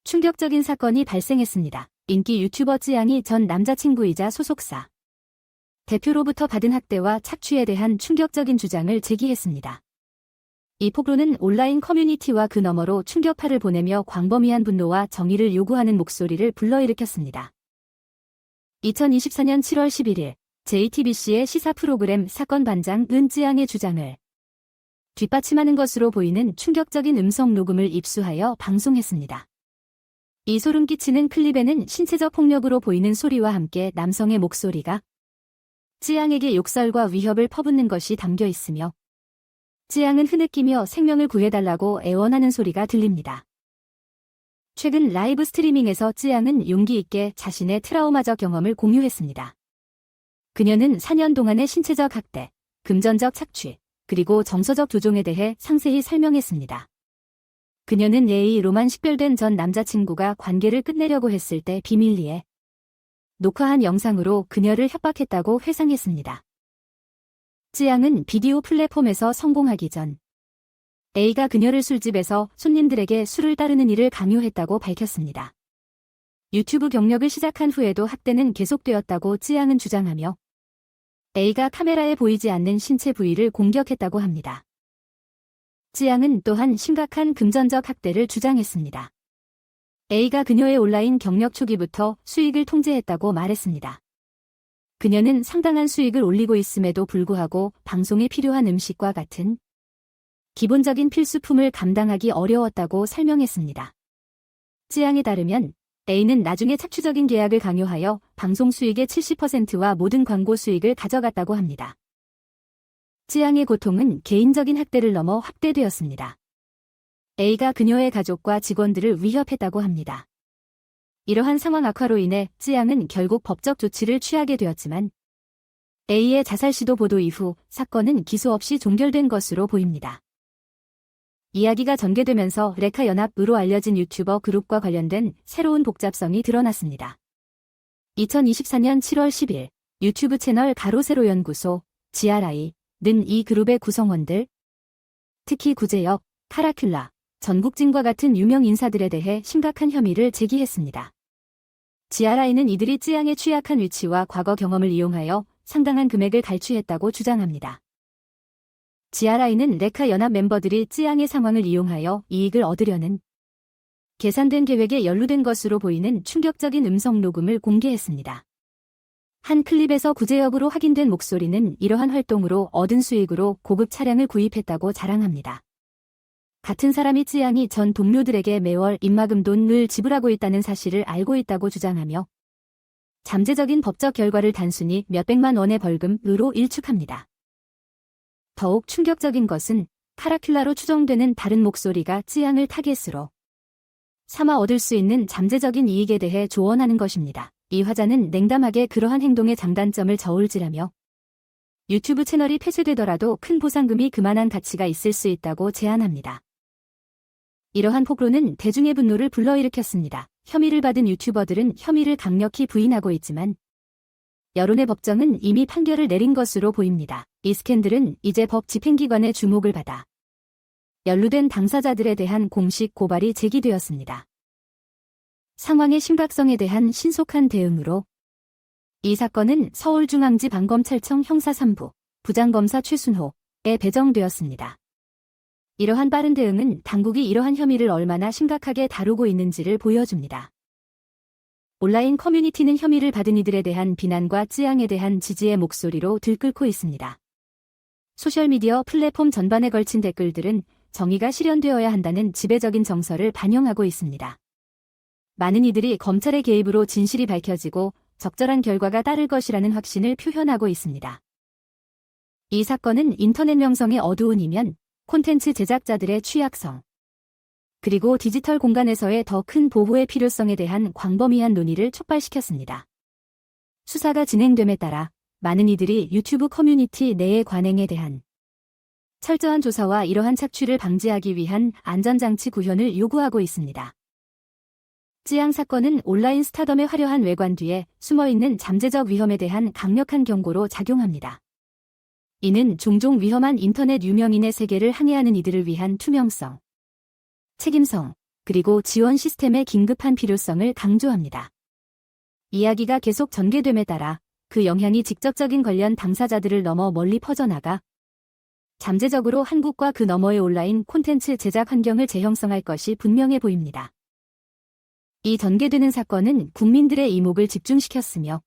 충격적인 사건이 발생했습니다. 인기 유튜버 쯔양이 전 남자친구이자 소속사 대표로부터 받은 학대와 착취에 대한 충격적인 주장을 제기했습니다. 이 폭로는 온라인 커뮤니티와 그 너머로 충격파를 보내며 광범위한 분노와 정의를 요구하는 목소리를 불러일으켰습니다. 2024년 7월 11일 JTBC의 시사 프로그램 사건 반장 은쯔양의 주장을 뒷받침하는 것으로 보이는 충격적인 음성 녹음을 입수하여 방송했습니다. 이 소름 끼치는 클립에는 신체적 폭력으로 보이는 소리와 함께 남성의 목소리가 쯔양에게 욕설과 위협을 퍼붓는 것이 담겨 있으며 쯔양은 흐느끼며 생명을 구해달라고 애원하는 소리가 들립니다. 최근 라이브 스트리밍에서 쯔양은 용기 있게 자신의 트라우마적 경험을 공유했습니다. 그녀는 4년 동안의 신체적 학대, 금전적 착취, 그리고 정서적 조종에 대해 상세히 설명했습니다. 그녀는 A로만 식별된 전 남자친구가 관계를 끝내려고 했을 때 비밀리에 녹화한 영상으로 그녀를 협박했다고 회상했습니다. 쯔양은 비디오 플랫폼에서 성공하기 전 A가 그녀를 술집에서 손님들에게 술을 따르는 일을 강요했다고 밝혔습니다. 유튜브 경력을 시작한 후에도 학대는 계속되었다고 쯔양은 주장하며 A가 카메라에 보이지 않는 신체 부위를 공격했다고 합니다. 쯔양은 또한 심각한 금전적 학대를 주장했습니다. A가 그녀의 온라인 경력 초기부터 수익을 통제했다고 말했습니다. 그녀는 상당한 수익을 올리고 있음에도 불구하고 방송에 필요한 음식과 같은 기본적인 필수품을 감당하기 어려웠다고 설명했습니다. 쯔양에 따르면 A는 나중에 착취적인 계약을 강요하여 방송 수익의 70%와 모든 광고 수익을 가져갔다고 합니다. 쯔양의 고통은 개인적인 학대를 넘어 확대되었습니다. A가 그녀의 가족과 직원들을 위협했다고 합니다. 이러한 상황 악화로 인해 쯔양은 결국 법적 조치를 취하게 되었지만 A의 자살 시도 보도 이후 사건은 기소 없이 종결된 것으로 보입니다. 이야기가 전개되면서 레카 연합으로 알려진 유튜버 그룹과 관련된 새로운 복잡성이 드러났습니다. 2024년 7월 10일 유튜브 채널 가로세로 연구소 GRI는 이 그룹의 구성원들, 특히 구제역, 카라큘라, 전국진과 같은 유명 인사들에 대해 심각한 혐의를 제기했습니다. GRI는 이들이 쯔양의 취약한 위치와 과거 경험을 이용하여 상당한 금액을 갈취했다고 주장합니다. GRI는 레카 연합 멤버들이 쯔양의 상황을 이용하여 이익을 얻으려는 계산된 계획에 연루된 것으로 보이는 충격적인 음성 녹음을 공개했습니다. 한 클립에서 구제역으로 확인된 목소리는 이러한 활동으로 얻은 수익으로 고급 차량을 구입했다고 자랑합니다. 같은 사람이 쯔양이 전 동료들에게 매월 입막음 돈을 지불하고 있다는 사실을 알고 있다고 주장하며 잠재적인 법적 결과를 단순히 몇백만 원의 벌금으로 일축합니다. 더욱 충격적인 것은 카라큘라로 추정되는 다른 목소리가 쯔양을 타겟으로 삼아 얻을 수 있는 잠재적인 이익에 대해 조언하는 것입니다. 이 화자는 냉담하게 그러한 행동의 장단점을 저울질하며 유튜브 채널이 폐쇄되더라도 큰 보상금이 그만한 가치가 있을 수 있다고 제안합니다. 이러한 폭로는 대중의 분노를 불러일으켰습니다. 혐의를 받은 유튜버들은 혐의를 강력히 부인하고 있지만 여론의 법정은 이미 판결을 내린 것으로 보입니다. 이 스캔들은 이제 법 집행기관의 주목을 받아 연루된 당사자들에 대한 공식 고발이 제기되었습니다. 상황의 심각성에 대한 신속한 대응으로 이 사건은 서울중앙지방검찰청 형사 3부 부장검사 최순호에 배정되었습니다. 이러한 빠른 대응은 당국이 이러한 혐의를 얼마나 심각하게 다루고 있는지를 보여줍니다. 온라인 커뮤니티는 혐의를 받은 이들에 대한 비난과 쯔양에 대한 지지의 목소리로 들끓고 있습니다. 소셜미디어 플랫폼 전반에 걸친 댓글들은 정의가 실현되어야 한다는 지배적인 정서를 반영하고 있습니다. 많은 이들이 검찰의 개입으로 진실이 밝혀지고 적절한 결과가 따를 것이라는 확신을 표현하고 있습니다. 이 사건은 인터넷 명성의 어두운 이면, 콘텐츠 제작자들의 취약성, 그리고 디지털 공간에서의 더 큰 보호의 필요성에 대한 광범위한 논의를 촉발시켰습니다. 수사가 진행됨에 따라 많은 이들이 유튜브 커뮤니티 내의 관행에 대한 철저한 조사와 이러한 착취를 방지하기 위한 안전장치 구현을 요구하고 있습니다. 쯔양 사건은 온라인 스타덤의 화려한 외관 뒤에 숨어있는 잠재적 위험에 대한 강력한 경고로 작용합니다. 이는 종종 위험한 인터넷 유명인의 세계를 항해하는 이들을 위한 투명성, 책임성, 그리고 지원 시스템의 긴급한 필요성을 강조합니다. 이야기가 계속 전개됨에 따라 그 영향이 직접적인 관련 당사자들을 넘어 멀리 퍼져나가 잠재적으로 한국과 그 너머의 온라인 콘텐츠 제작 환경을 재형성할 것이 분명해 보입니다. 이 전개되는 사건은 국민들의 이목을 집중시켰으며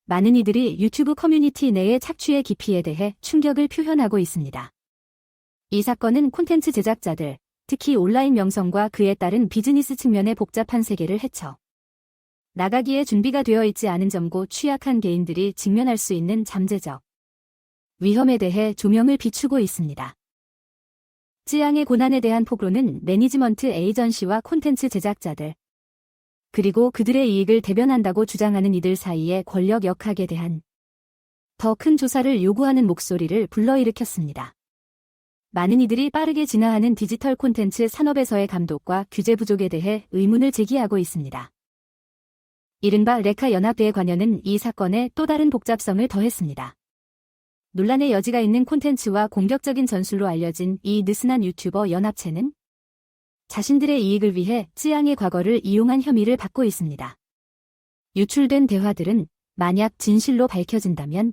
많은 이들이 유튜브 커뮤니티 내의 착취의 깊이에 대해 충격을 표현하고 있습니다. 이 사건은 콘텐츠 제작자들, 특히 온라인 명성과 그에 따른 비즈니스 측면의 복잡한 세계를 헤쳐 나가기에 준비가 되어 있지 않은 젊고 취약한 개인들이 직면할 수 있는 잠재적 위험에 대해 조명을 비추고 있습니다. 찌양의 고난에 대한 폭로는 매니지먼트 에이전시와 콘텐츠 제작자들, 그리고 그들의 이익을 대변한다고 주장하는 이들 사이의 권력 역학에 대한 더 큰 조사를 요구하는 목소리를 불러일으켰습니다. 많은 이들이 빠르게 진화하는 디지털 콘텐츠 산업에서의 감독과 규제 부족에 대해 의문을 제기하고 있습니다. 이른바 레카 연합대의 관여는 이 사건에 또 다른 복잡성을 더했습니다. 논란의 여지가 있는 콘텐츠와 공격적인 전술로 알려진 이 느슨한 유튜버 연합체는 자신들의 이익을 위해 찌양의 과거를 이용한 혐의를 받고 있습니다. 유출된 대화들은 만약 진실로 밝혀진다면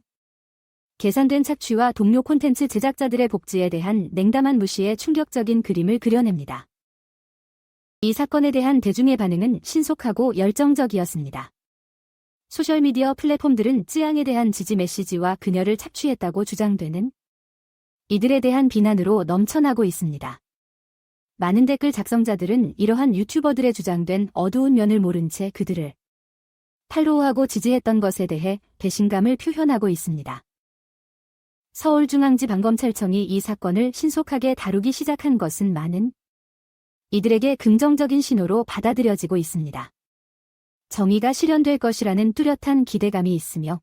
계산된 착취와 동료 콘텐츠 제작자들의 복지에 대한 냉담한 무시의 충격적인 그림을 그려냅니다. 이 사건에 대한 대중의 반응은 신속하고 열정적이었습니다. 소셜미디어 플랫폼들은 찌양에 대한 지지 메시지와 그녀를 착취했다고 주장되는 이들에 대한 비난으로 넘쳐나고 있습니다. 많은 댓글 작성자들은 이러한 유튜버들의 주장된 어두운 면을 모른 채 그들을 팔로우하고 지지했던 것에 대해 배신감을 표현하고 있습니다. 서울중앙지방검찰청이 이 사건을 신속하게 다루기 시작한 것은 많은 이들에게 긍정적인 신호로 받아들여지고 있습니다. 정의가 실현될 것이라는 뚜렷한 기대감이 있으며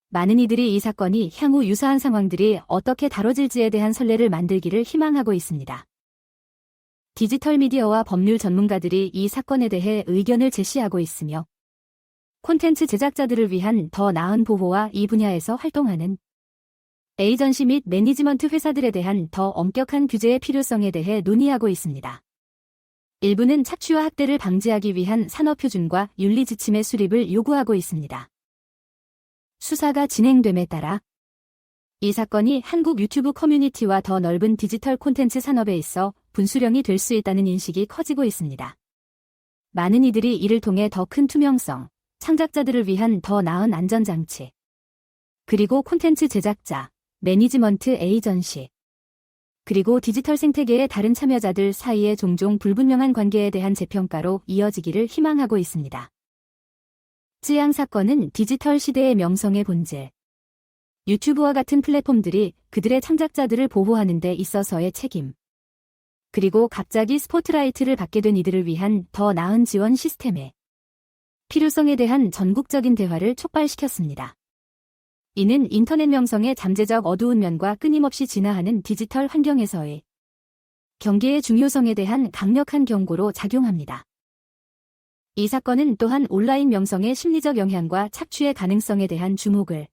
많은 이들이 이 사건이 향후 유사한 상황들이 어떻게 다뤄질지에 대한 선례를 만들기를 희망하고 있습니다. 디지털 미디어와 법률 전문가들이 이 사건에 대해 의견을 제시하고 있으며 콘텐츠 제작자들을 위한 더 나은 보호와 이 분야에서 활동하는 에이전시 및 매니지먼트 회사들에 대한 더 엄격한 규제의 필요성에 대해 논의하고 있습니다. 일부는 착취와 학대를 방지하기 위한 산업표준과 윤리 지침의 수립을 요구하고 있습니다. 수사가 진행됨에 따라 이 사건이 한국 유튜브 커뮤니티와 더 넓은 디지털 콘텐츠 산업에 있어 분수령이 될 수 있다는 인식이 커지고 있습니다. 많은 이들이 이를 통해 더 큰 투명성, 창작자들을 위한 더 나은 안전장치, 그리고 콘텐츠 제작자, 매니지먼트 에이전시, 그리고 디지털 생태계의 다른 참여자들 사이의 종종 불분명한 관계에 대한 재평가로 이어지기를 희망하고 있습니다. 찌양 사건은 디지털 시대의 명성의 본질, 유튜브와 같은 플랫폼들이 그들의 창작자들을 보호하는 데 있어서의 책임, 그리고 갑자기 스포트라이트를 받게 된 이들을 위한 더 나은 지원 시스템의 필요성에 대한 전국적인 대화를 촉발시켰습니다. 이는 인터넷 명성의 잠재적 어두운 면과 끊임없이 진화하는 디지털 환경에서의 경계의 중요성에 대한 강력한 경고로 작용합니다. 이 사건은 또한 온라인 명성의 심리적 영향과 착취의 가능성에 대한 주목을